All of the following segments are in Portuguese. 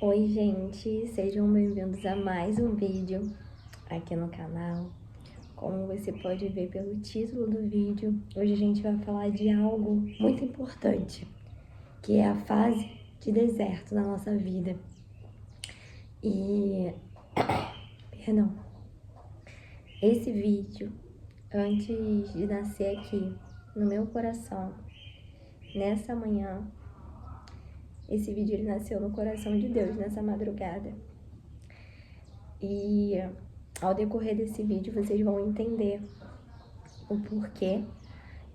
Oi gente, sejam bem-vindos a mais um vídeo aqui no canal. Como você pode ver pelo título do vídeo, hoje a gente vai falar de algo muito importante, que é a fase de deserto na nossa vida. E, perdão, esse vídeo, antes de nascer aqui no meu coração, nessa manhã, esse vídeo ele nasceu no coração de Deus nessa madrugada. E ao decorrer desse vídeo vocês vão entender o porquê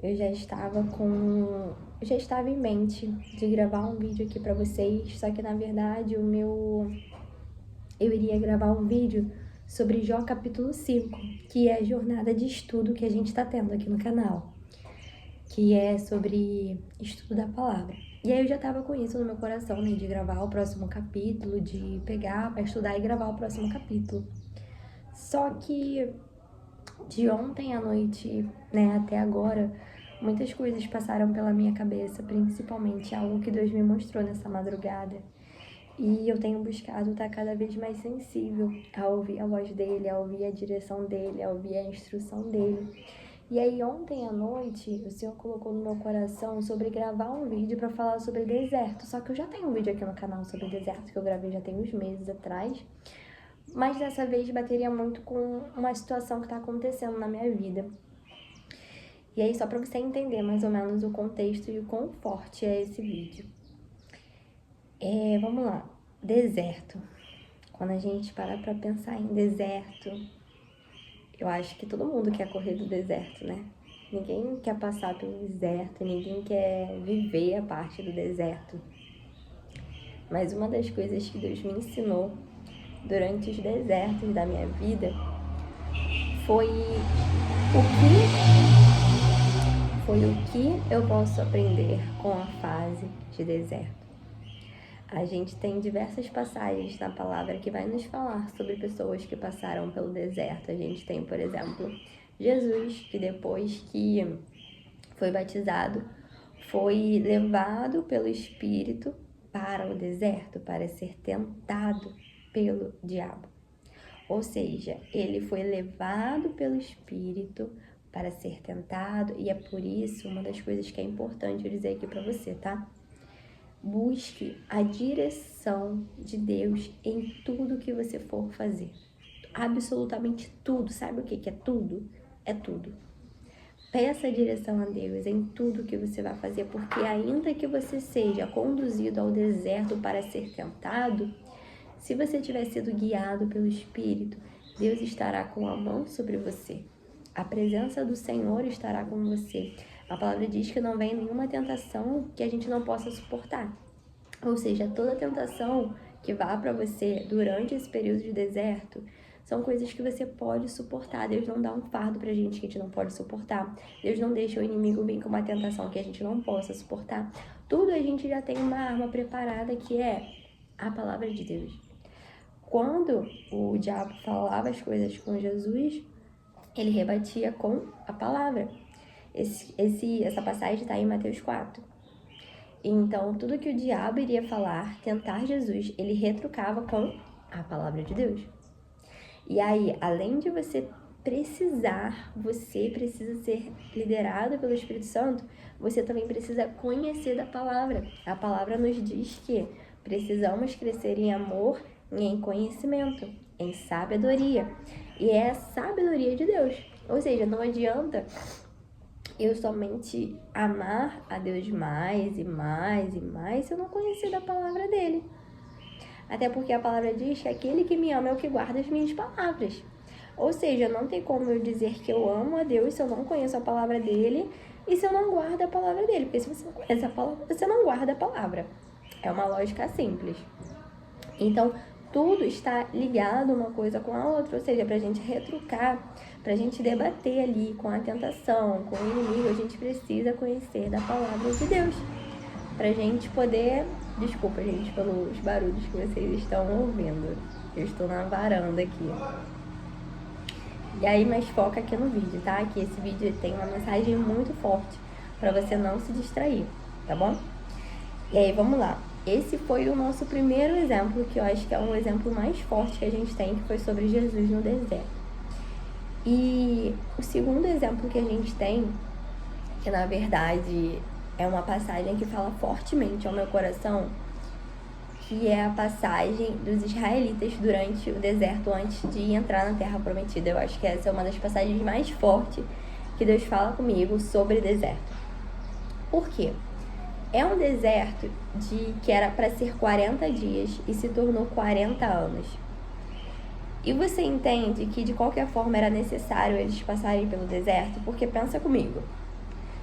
eu já estava em mente de gravar um vídeo aqui pra vocês, só que na verdade eu iria gravar um vídeo sobre Jó capítulo 5, que é a jornada de estudo que a gente tá tendo aqui no canal, que é sobre estudo da palavra. E aí eu já tava com isso no meu coração, né, de gravar o próximo capítulo, de pegar pra estudar e gravar o próximo capítulo. Só que de ontem à noite, né, até agora, muitas coisas passaram pela minha cabeça, principalmente algo que Deus me mostrou nessa madrugada. E eu tenho buscado estar cada vez mais sensível a ouvir a voz dele, a ouvir a direção dele, a ouvir a instrução dele. E aí ontem à noite, o Senhor colocou no meu coração sobre gravar um vídeo para falar sobre deserto. Só que eu já tenho um vídeo aqui no canal sobre deserto, que eu gravei já tem uns meses atrás. Mas dessa vez bateria muito com uma situação que tá acontecendo na minha vida. E aí, só pra você entender mais ou menos o contexto e o quão forte é esse vídeo. Vamos lá. Deserto. Quando a gente para pra pensar em deserto, eu acho que todo mundo quer correr do deserto, né? Ninguém quer passar pelo deserto, ninguém quer viver a parte do deserto. Mas uma das coisas que Deus me ensinou durante os desertos da minha vida foi o que eu posso aprender com a fase de deserto. A gente tem diversas passagens na palavra que vai nos falar sobre pessoas que passaram pelo deserto. A gente tem, por exemplo, Jesus, que depois que foi batizado, foi levado pelo Espírito para o deserto, para ser tentado pelo diabo. Ou seja, ele foi levado pelo Espírito para ser tentado, e é por isso uma das coisas que é importante eu dizer aqui para você, tá? Busque a direção de Deus em tudo que você for fazer. Absolutamente tudo. Sabe o que é tudo? É tudo. Peça a direção a Deus em tudo que você vai fazer, porque ainda que você seja conduzido ao deserto para ser tentado, se você tiver sido guiado pelo Espírito, Deus estará com a mão sobre você. A presença do Senhor estará com você. A palavra diz que não vem nenhuma tentação que a gente não possa suportar. Ou seja, toda tentação que vá para você durante esse período de deserto são coisas que você pode suportar. Deus não dá um fardo pra gente que a gente não pode suportar. Deus não deixa o inimigo vir com uma tentação que a gente não possa suportar. Tudo a gente já tem uma arma preparada, que é a palavra de Deus. Quando o diabo falava as coisas com Jesus, ele rebatia com a palavra. Essa passagem está em Mateus 4. Então, tudo que o diabo iria falar, tentar Jesus, ele retrucava com a palavra de Deus. E aí, além de você precisa ser liderado pelo Espírito Santo, você também precisa conhecer da palavra. A palavra nos diz que precisamos crescer em amor e em conhecimento, em sabedoria. E é a sabedoria de Deus. Ou seja, não adianta eu somente amar a Deus mais e mais e mais se eu não conhecer da palavra dele. Até porque a palavra diz que aquele que me ama é o que guarda as minhas palavras. Ou seja, não tem como eu dizer que eu amo a Deus se eu não conheço a palavra dele e se eu não guardo a palavra dele. Porque se você não conhece a palavra, você não guarda a palavra. É uma lógica simples. Então, tudo está ligado uma coisa com a outra, ou seja, pra gente retrucar, pra gente debater ali com a tentação, com o inimigo, a gente precisa conhecer da palavra de Deus. Pra gente poder... Desculpa, gente, pelos barulhos que vocês estão ouvindo. Eu estou na varanda aqui. E aí, mas foca aqui no vídeo, tá? Que esse vídeo tem uma mensagem muito forte pra você não se distrair, tá bom? E aí, vamos lá. esse foi o nosso primeiro exemplo, que eu acho que é um exemplo mais forte que a gente tem, que foi sobre Jesus no deserto. E o segundo exemplo que a gente tem, que na verdade é uma passagem que fala fortemente ao meu coração, que é a passagem dos israelitas durante o deserto antes de entrar na Terra Prometida. Eu acho que essa é uma das passagens mais fortes que Deus fala comigo sobre deserto. Por quê? É um deserto que era para ser 40 dias e se tornou 40 anos. E você entende que de qualquer forma era necessário eles passarem pelo deserto? Porque pensa comigo,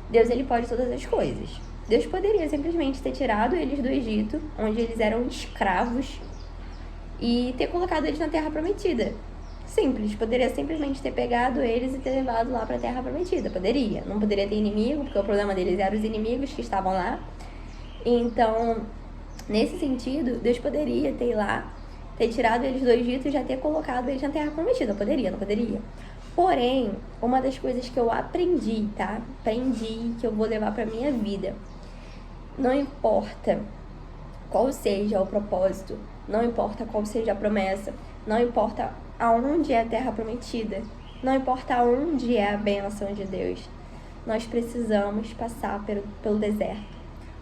Deus ele pode todas as coisas. Deus poderia simplesmente ter tirado eles do Egito, onde eles eram escravos, e ter colocado eles na Terra Prometida. Simples, poderia simplesmente ter pegado eles e ter levado lá para a Terra Prometida. Poderia, não poderia ter inimigo, porque o problema deles eram os inimigos que estavam lá. Então, nesse sentido, Deus poderia ter tirado eles do Egito e já ter colocado eles na Terra Prometida. Poderia, não poderia? Porém, uma das coisas que eu aprendi, que eu vou levar para minha vida, não importa qual seja o propósito, não importa qual seja a promessa, não importa aonde é a Terra Prometida, não importa aonde é a bênção de Deus, nós precisamos passar pelo deserto.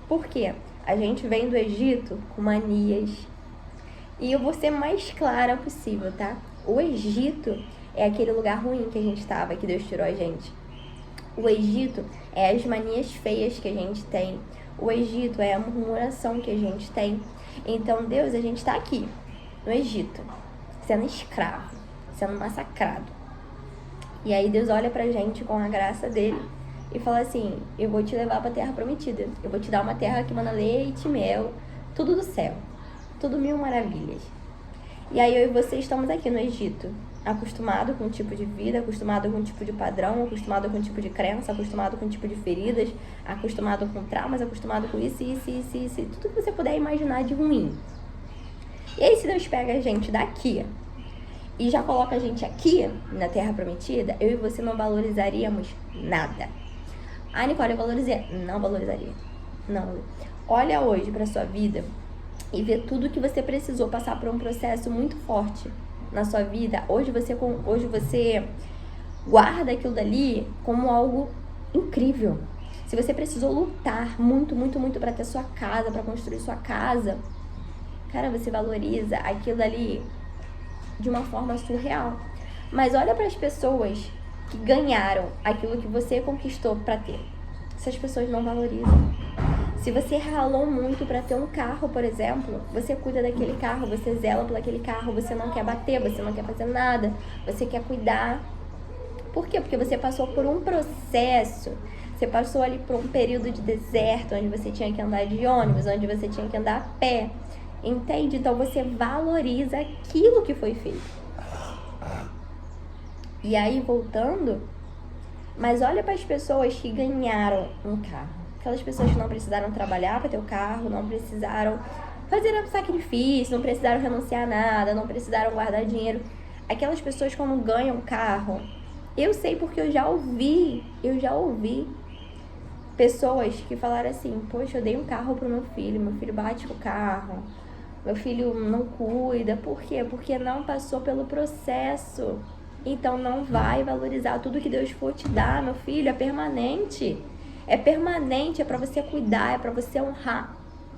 Por quê? A gente vem do Egito com manias. E eu vou ser mais clara possível, tá? O Egito é aquele lugar ruim que a gente estava, que Deus tirou a gente. O Egito é as manias feias que a gente tem. O Egito é a murmuração que a gente tem. Então, Deus, a gente está aqui, no Egito, sendo escravo, sendo massacrado. E aí Deus olha pra gente com a graça dele e fala assim, eu vou te levar pra terra prometida. Eu vou te dar uma terra que manda leite e mel, tudo do céu, tudo mil maravilhas. E aí eu e você estamos aqui no Egito, acostumado com um tipo de vida, acostumado com um tipo de padrão, acostumado com um tipo de crença, acostumado com um tipo de feridas, acostumado com traumas, acostumado com isso, tudo que você puder imaginar de ruim. E aí se Deus pega a gente daqui e já coloca a gente aqui na Terra Prometida, eu e você não valorizaríamos nada. Ah, Nicole, eu valorizei? Não valorizaria. Não. Olha hoje pra sua vida e vê tudo que você precisou passar por um processo muito forte na sua vida. Hoje você guarda aquilo dali como algo incrível. Se você precisou lutar muito para ter sua casa, para construir sua casa, cara, você valoriza aquilo dali de uma forma surreal. Mas olha para as pessoas que ganharam aquilo que você conquistou para ter. Essas pessoas não valorizam. Se você ralou muito para ter um carro, por exemplo, você cuida daquele carro, você zela por aquele carro, você não quer bater, você não quer fazer nada, você quer cuidar. Por quê? Porque você passou por um processo, você passou ali por um período de deserto, onde você tinha que andar de ônibus, onde você tinha que andar a pé, entende? Então você valoriza aquilo que foi feito. E aí, voltando, mas olha para as pessoas que ganharam um carro. Aquelas pessoas que não precisaram trabalhar para ter o carro, não precisaram fazer sacrifício, não precisaram renunciar a nada, não precisaram guardar dinheiro. Aquelas pessoas quando ganham um carro, eu sei porque eu já ouvi pessoas que falaram assim, poxa, eu dei um carro pro meu filho bate com o carro, meu filho não cuida. Por quê? Porque não passou pelo processo. Então não vai valorizar tudo que Deus for te dar, meu filho, é permanente. É permanente, é pra você cuidar, é pra você honrar.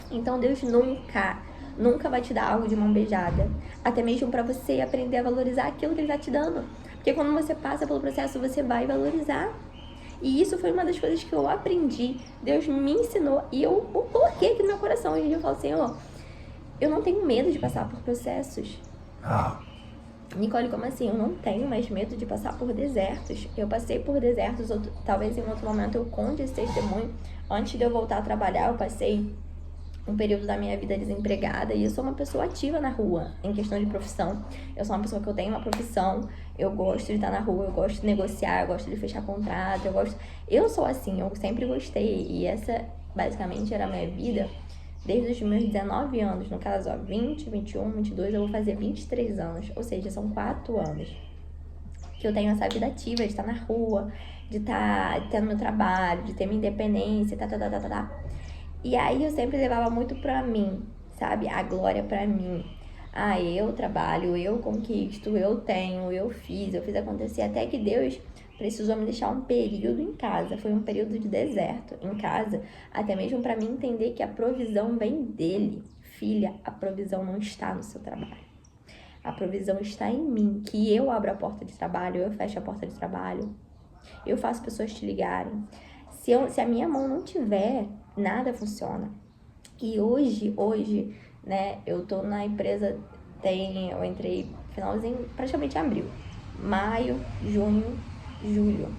Então Deus nunca vai te dar algo de mão beijada. Até mesmo pra você aprender a valorizar aquilo que Ele tá te dando. Porque quando você passa pelo processo, você vai valorizar. E isso foi uma das coisas que eu aprendi. Deus me ensinou e eu coloquei aqui no meu coração. E eu falo assim, eu não tenho medo de passar por processos. Nicole, como assim? Eu não tenho mais medo de passar por desertos. Eu passei por desertos, talvez em outro momento eu conte esse testemunho. Antes de eu voltar a trabalhar, eu passei um período da minha vida desempregada e eu sou uma pessoa ativa na rua, em questão de profissão. Eu sou uma pessoa que eu tenho uma profissão, eu gosto de estar na rua, eu gosto de negociar, eu gosto de fechar contrato, eu sou assim, eu sempre gostei. E essa, basicamente, era a minha vida desde os meus 19 anos, no caso, 20, 21, 22, eu vou fazer 23 anos, ou seja, são 4 anos que eu tenho essa vida ativa de estar na rua, de estar tendo meu trabalho, de ter minha independência, E aí eu sempre levava muito pra mim, sabe? A glória pra mim. Ah, eu trabalho, eu conquisto, eu tenho, eu fiz acontecer. Até que Deus precisou me deixar um período em casa. Foi um período de deserto em casa, até mesmo para mim entender que a provisão vem dele. Filha, a provisão não está no seu trabalho. A provisão está em mim, que eu abro a porta de trabalho, eu fecho a porta de trabalho, eu faço pessoas te ligarem. Se a minha mão não tiver, nada funciona. E hoje, né, eu tô na empresa, eu entrei finalzinho, praticamente em abril. Maio, junho, julho.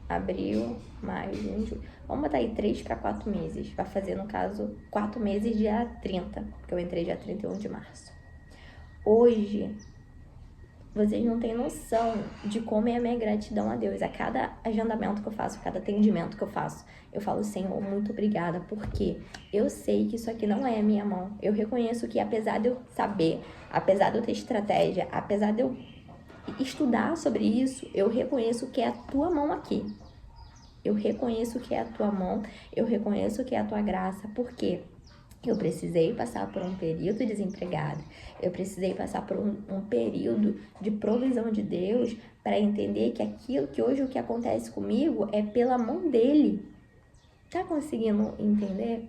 Abril, maio, junho, julho. Vamos botar aí 3 para 4 meses. Vai fazer, no caso, 4 meses dia 30, porque eu entrei dia 31 de março. Hoje, vocês não têm noção de como é a minha gratidão a Deus. A cada agendamento que eu faço, a cada atendimento que eu faço, eu falo, Senhor, muito obrigada, porque eu sei que isso aqui não é a minha mão. Eu reconheço que apesar de eu saber, apesar de eu ter estratégia, apesar de eu estudar sobre isso, eu reconheço que é a tua mão aqui. Eu reconheço que é a tua mão, eu reconheço que é a tua graça. Por quê? Eu precisei passar por um período desempregado. Eu precisei passar por um período de provisão de Deus para entender que aquilo que hoje o que acontece comigo é pela mão dele. Tá conseguindo entender?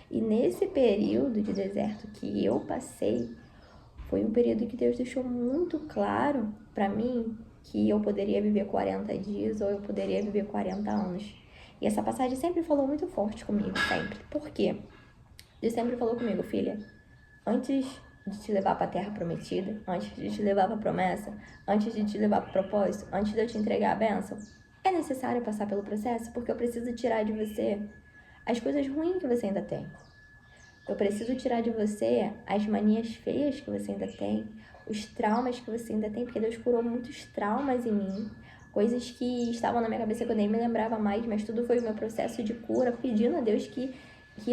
E nesse período de deserto que eu passei, foi um período que Deus deixou muito claro para mim que eu poderia viver 40 dias ou eu poderia viver 40 anos. E essa passagem sempre falou muito forte comigo, sempre. Por quê? Deus sempre falou comigo, filha, antes de te levar para a terra prometida, antes de te levar para a promessa, antes de te levar para o propósito, antes de eu te entregar a bênção, é necessário passar pelo processo, porque eu preciso tirar de você as coisas ruins que você ainda tem. Eu preciso tirar de você as manias feias que você ainda tem, os traumas que você ainda tem, porque Deus curou muitos traumas em mim, coisas que estavam na minha cabeça que eu nem me lembrava mais, mas tudo foi o meu processo de cura, pedindo a Deus que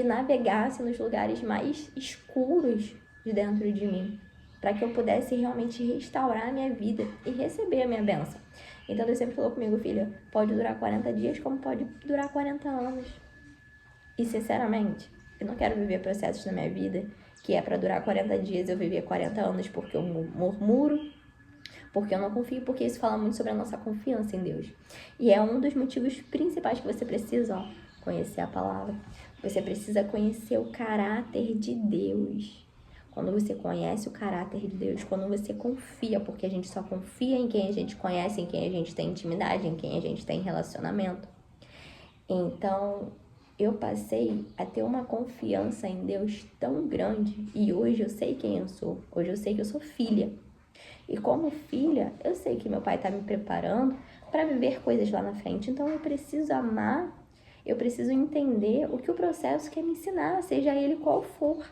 navegasse nos lugares mais escuros de dentro de mim, para que eu pudesse realmente restaurar a minha vida e receber a minha bênção. Então Deus sempre falou comigo, filha, pode durar 40 dias como pode durar 40 anos. E sinceramente, eu não quero viver processos na minha vida que é para durar 40 dias, eu viver 40 anos porque eu murmuro, porque eu não confio, porque isso fala muito sobre a nossa confiança em Deus. E é um dos motivos principais que você precisa, conhecer a palavra. Você precisa conhecer o caráter de Deus. Quando você conhece o caráter de Deus, quando você confia, porque a gente só confia em quem a gente conhece, em quem a gente tem intimidade, em quem a gente tem relacionamento. Então, eu passei a ter uma confiança em Deus tão grande e hoje eu sei quem eu sou. Hoje eu sei que eu sou filha. E como filha, eu sei que meu pai está me preparando para viver coisas lá na frente. Então eu preciso amar, eu preciso entender o que o processo quer me ensinar, seja ele qual for.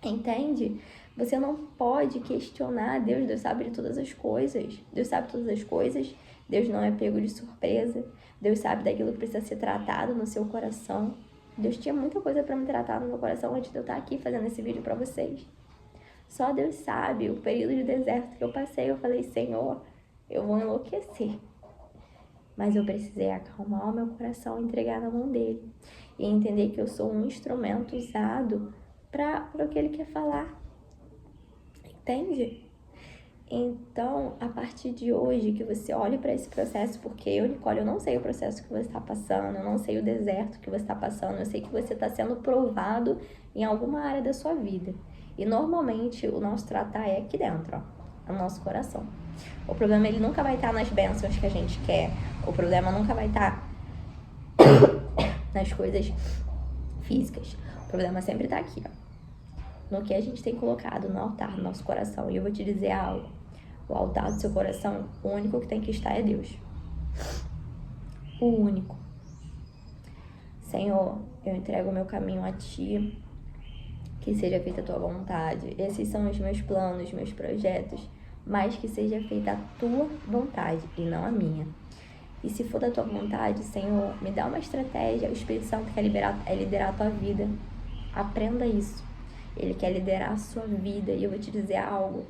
Entende? Você não pode questionar Deus. Deus sabe de todas as coisas. Deus sabe todas as coisas. Deus não é pego de surpresa. Deus sabe daquilo que precisa ser tratado no seu coração. Deus tinha muita coisa para me tratar no meu coração antes de eu estar aqui fazendo esse vídeo para vocês. Só Deus sabe. O período de deserto que eu passei, eu falei, Senhor, eu vou enlouquecer. Mas eu precisei acalmar o meu coração, entregar na mão dele. E entender que eu sou um instrumento usado para o que ele quer falar. Entende? Então, a partir de hoje, que você olhe para esse processo, porque eu, Nicole, eu não sei o processo que você está passando, eu não sei o deserto que você está passando, eu sei que você está sendo provado em alguma área da sua vida. E normalmente o nosso tratar é aqui dentro, ó, no nosso coração. O problema, ele nunca vai estar nas bênçãos que a gente quer, o problema nunca vai estar nas coisas físicas. O problema sempre está aqui, ó, no que a gente tem colocado no altar, no nosso coração. E eu vou te dizer algo. O altar do seu coração, o único que tem que estar é Deus. O único. Senhor, eu entrego o meu caminho a Ti. Que seja feita a Tua vontade. Esses são os meus planos, meus projetos. Mas que seja feita a Tua vontade e não a minha. E se for da Tua vontade, Senhor, me dá uma estratégia. O Espírito Santo quer liderar a Tua vida. Aprenda isso. Ele quer liderar a sua vida. E eu vou te dizer algo.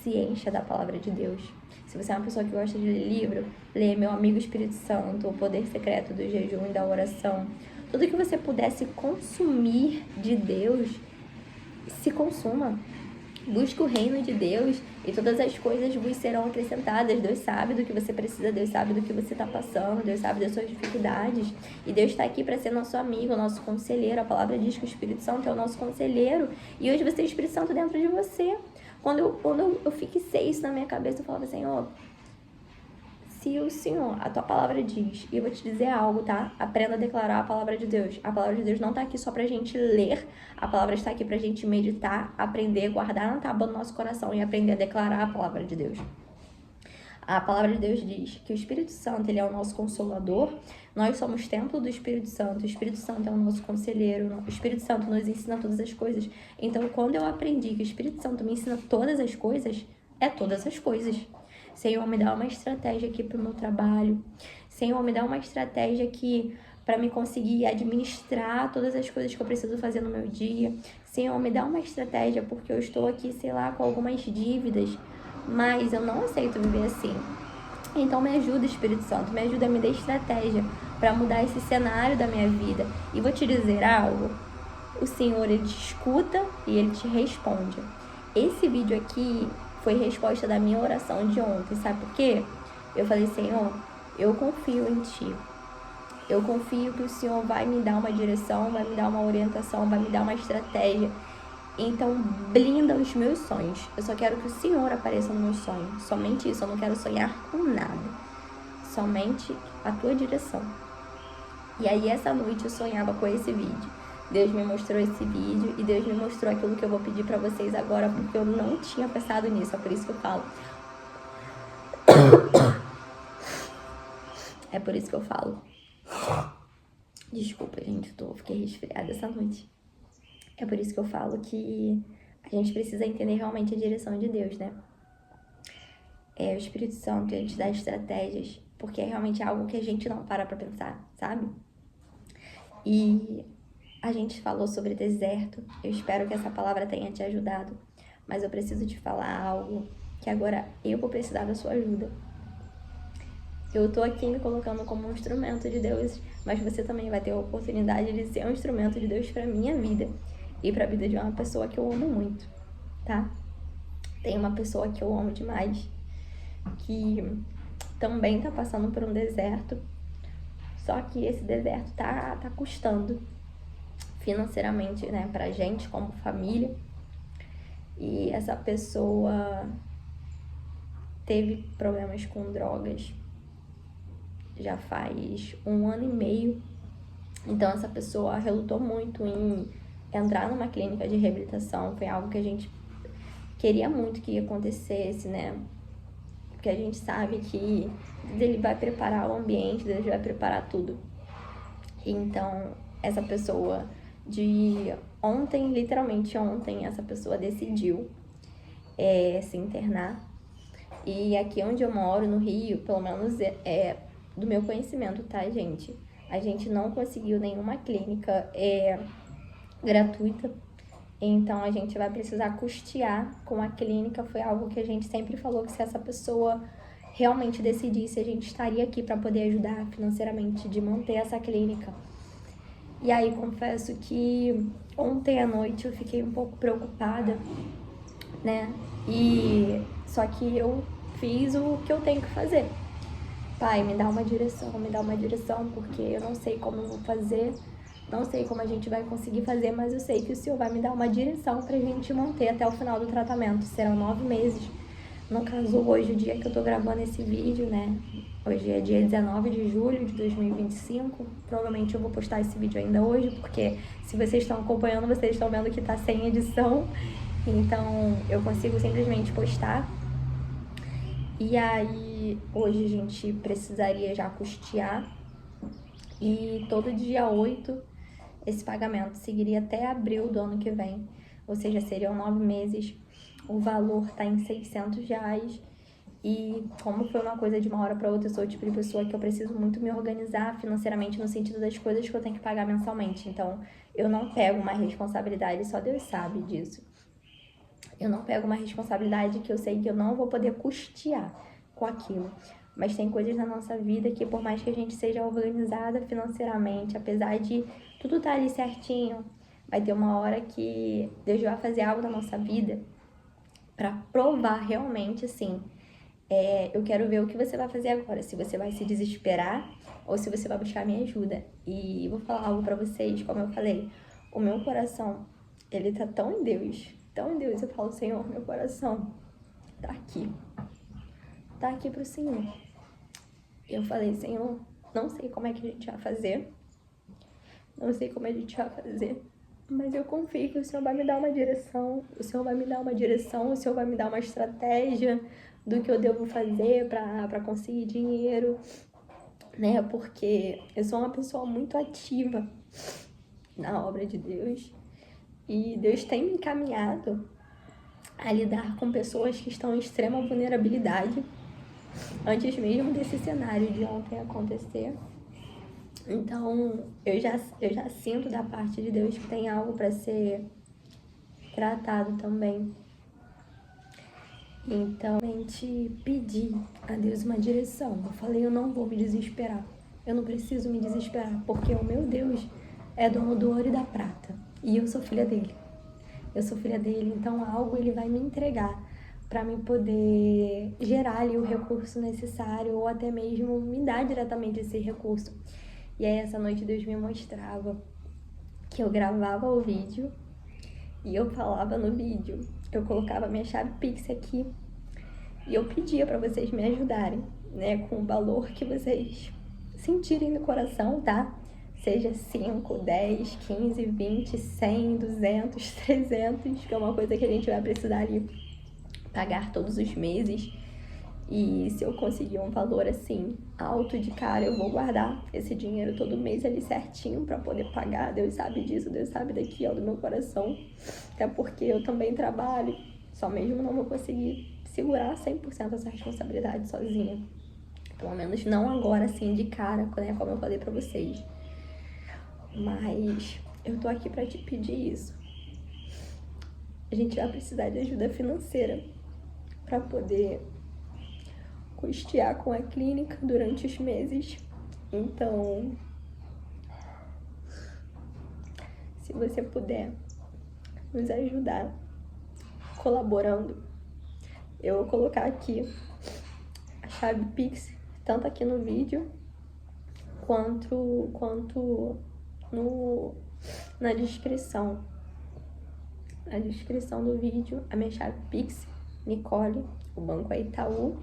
Se encha da palavra de Deus. Se você é uma pessoa que gosta de ler livro, lê Meu Amigo Espírito Santo, O Poder Secreto do Jejum e da Oração. Tudo que você pudesse consumir de Deus, se consuma. Busque o reino de Deus e todas as coisas vos serão acrescentadas. Deus sabe do que você precisa, Deus sabe do que você está passando, Deus sabe das suas dificuldades. E Deus está aqui para ser nosso amigo, nosso conselheiro. A palavra diz que o Espírito Santo é o nosso conselheiro. E hoje você tem o Espírito Santo dentro de você. Quando eu fixei isso na minha cabeça, eu falava, Senhor, se o Senhor, a tua palavra diz, e eu vou te dizer algo, tá? Aprenda a declarar a palavra de Deus. A palavra de Deus não tá aqui só pra gente ler, a palavra está aqui pra gente meditar, aprender, guardar na tábua do nosso coração e aprender a declarar a palavra de Deus. A palavra de Deus diz que o Espírito Santo, ele é o nosso consolador, nós somos templo do Espírito Santo, o Espírito Santo é o nosso conselheiro, o Espírito Santo nos ensina todas as coisas. Então, quando eu aprendi que o Espírito Santo me ensina todas as coisas, é todas as coisas. Senhor, me dá uma estratégia aqui pro meu trabalho. Senhor, me dá uma estratégia aqui para me conseguir administrar todas as coisas que eu preciso fazer no meu dia. Senhor, me dá uma estratégia porque eu estou aqui, sei lá, com algumas dívidas, mas eu não aceito viver assim. Então me ajuda, Espírito Santo, me ajuda a me dar estratégia para mudar esse cenário da minha vida. E vou te dizer algo, o Senhor, ele te escuta e ele te responde. Esse vídeo aqui foi resposta da minha oração de ontem, sabe por quê? Eu falei, Senhor, eu confio em Ti. Eu confio que o Senhor vai me dar uma direção, vai me dar uma orientação, vai me dar uma estratégia. Então, blinda os meus sonhos. Eu só quero que o Senhor apareça no meu sonho. Somente isso, eu não quero sonhar com nada. Somente a Tua direção. E aí, essa noite, eu sonhava com esse vídeo. Deus me mostrou esse vídeo e Deus me mostrou aquilo que eu vou pedir pra vocês agora, porque eu não tinha pensado nisso, é por isso que eu falo. É por isso que eu falo. Desculpa, gente, fiquei resfriada essa noite. É por isso que eu falo que a gente precisa entender realmente a direção de Deus, né? O Espírito Santo, ele te dá estratégias, porque é realmente algo que a gente não para pra pensar, sabe? E a gente falou sobre deserto, eu espero que essa palavra tenha te ajudado, mas eu preciso te falar algo que agora eu vou precisar da sua ajuda. Eu tô aqui me colocando como um instrumento de Deus, mas você também vai ter a oportunidade de ser um instrumento de Deus pra minha vida e pra vida de uma pessoa que eu amo muito, tá? Tem uma pessoa que eu amo demais, que também tá passando por um deserto, só que esse deserto tá custando financeiramente, né, pra gente como família. E essa pessoa teve problemas com drogas já faz 1 ano e meio. Então essa pessoa relutou muito em entrar numa clínica de reabilitação. Foi algo que a gente queria muito que acontecesse, né? Porque a gente sabe que ele vai preparar o ambiente, Deus vai preparar tudo. Então essa pessoa de ontem, literalmente ontem, essa pessoa decidiu se internar. E aqui onde eu moro, no Rio, pelo menos do meu conhecimento, tá, gente? A gente não conseguiu nenhuma clínica gratuita. Então a gente vai precisar custear com a clínica. Foi algo que a gente sempre falou que se essa pessoa realmente decidisse, a gente estaria aqui para poder ajudar financeiramente de manter essa clínica. E aí, confesso que ontem à noite eu fiquei um pouco preocupada, né? E só que eu fiz o que eu tenho que fazer. Pai, me dá uma direção, porque eu não sei como eu vou fazer, não sei como a gente vai conseguir fazer, mas eu sei que o Senhor vai me dar uma direção pra gente manter até o final do tratamento. Serão 9 meses. No caso, hoje, o dia que eu tô gravando esse vídeo, né? Hoje é dia 19 de julho de 2025. Provavelmente eu vou postar esse vídeo ainda hoje, porque se vocês estão acompanhando, vocês estão vendo que tá sem edição. Então, eu consigo simplesmente postar. E aí, hoje a gente precisaria já custear. E todo dia 8, esse pagamento seguiria até abril do ano que vem. Ou seja, seriam 9 meses. O valor tá em R$600. E como foi uma coisa de uma hora para outra, eu sou o tipo de pessoa que eu preciso muito me organizar financeiramente no sentido das coisas que eu tenho que pagar mensalmente. Então, eu não pego uma responsabilidade, só Deus sabe disso. Eu não pego uma responsabilidade que eu sei que eu não vou poder custear com aquilo. Mas tem coisas na nossa vida que, por mais que a gente seja organizada financeiramente, apesar de tudo estar ali certinho, vai ter uma hora que Deus vai fazer algo na nossa vida para provar realmente, assim, eu quero ver o que você vai fazer agora, se você vai se desesperar ou se você vai buscar minha ajuda. E vou falar algo para vocês, como eu falei, o meu coração, ele tá tão em Deus, eu falo, Senhor, meu coração tá aqui pro Senhor. Eu falei, Senhor, não sei como é que a gente vai fazer, mas eu confio que o Senhor vai me dar uma direção, o Senhor vai me dar uma estratégia do que eu devo fazer para conseguir dinheiro, né? Porque eu sou uma pessoa muito ativa na obra de Deus e Deus tem me encaminhado a lidar com pessoas que estão em extrema vulnerabilidade antes mesmo desse cenário de ontem acontecer. Então, eu já sinto da parte de Deus que tem algo para ser tratado também. Então, realmente pedi a Deus uma direção. Eu falei, eu não vou me desesperar. Eu não preciso me desesperar, porque o meu Deus é dono do ouro e da prata. E eu sou filha dele. Então algo ele vai me entregar para me poder gerar ali o recurso necessário ou até mesmo me dar diretamente esse recurso. E aí essa noite Deus me mostrava que eu gravava o vídeo e eu falava no vídeo, eu colocava minha chave Pix aqui e eu pedia para vocês me ajudarem, né, com o valor que vocês sentirem no coração, tá? Seja 5, 10, 15, 20, 100, 200, 300, que é uma coisa que a gente vai precisar ali pagar todos os meses. E se eu conseguir um valor assim alto de cara, eu vou guardar esse dinheiro todo mês ali certinho para poder pagar. Deus sabe disso, Deus sabe daquilo do meu coração. Até porque eu também trabalho, só mesmo não vou conseguir segurar 100% essa responsabilidade sozinha. Pelo menos não agora assim de cara, né, como eu falei para vocês. Mas eu tô aqui para te pedir isso. A gente vai precisar de ajuda financeira para poder custear com a clínica durante os meses. Então, se você puder nos ajudar colaborando, eu vou colocar aqui a chave Pix, tanto aqui no vídeo quanto na descrição. Na descrição do vídeo, a minha chave Pix, Nicole, o banco é Itaú,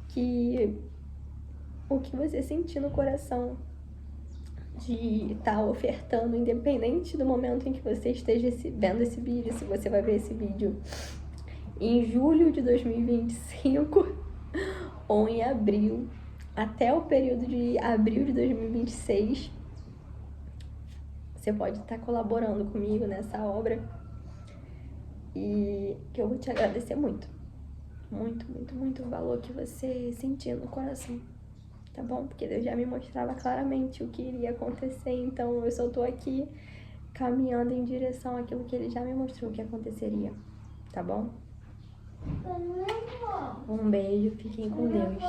que o que você sentir no coração de estar ofertando, independente do momento em que você esteja vendo esse vídeo, se você vai ver esse vídeo em julho de 2025 ou em abril, até o período de abril de 2026, você pode estar colaborando comigo nessa obra e que eu vou te agradecer muito. Muito, muito, muito o valor que você sentir no coração, tá bom? Porque Deus já me mostrava claramente o que iria acontecer, então eu só tô aqui caminhando em direção àquilo que Ele já me mostrou que aconteceria, tá bom? Um beijo, fiquem com Deus.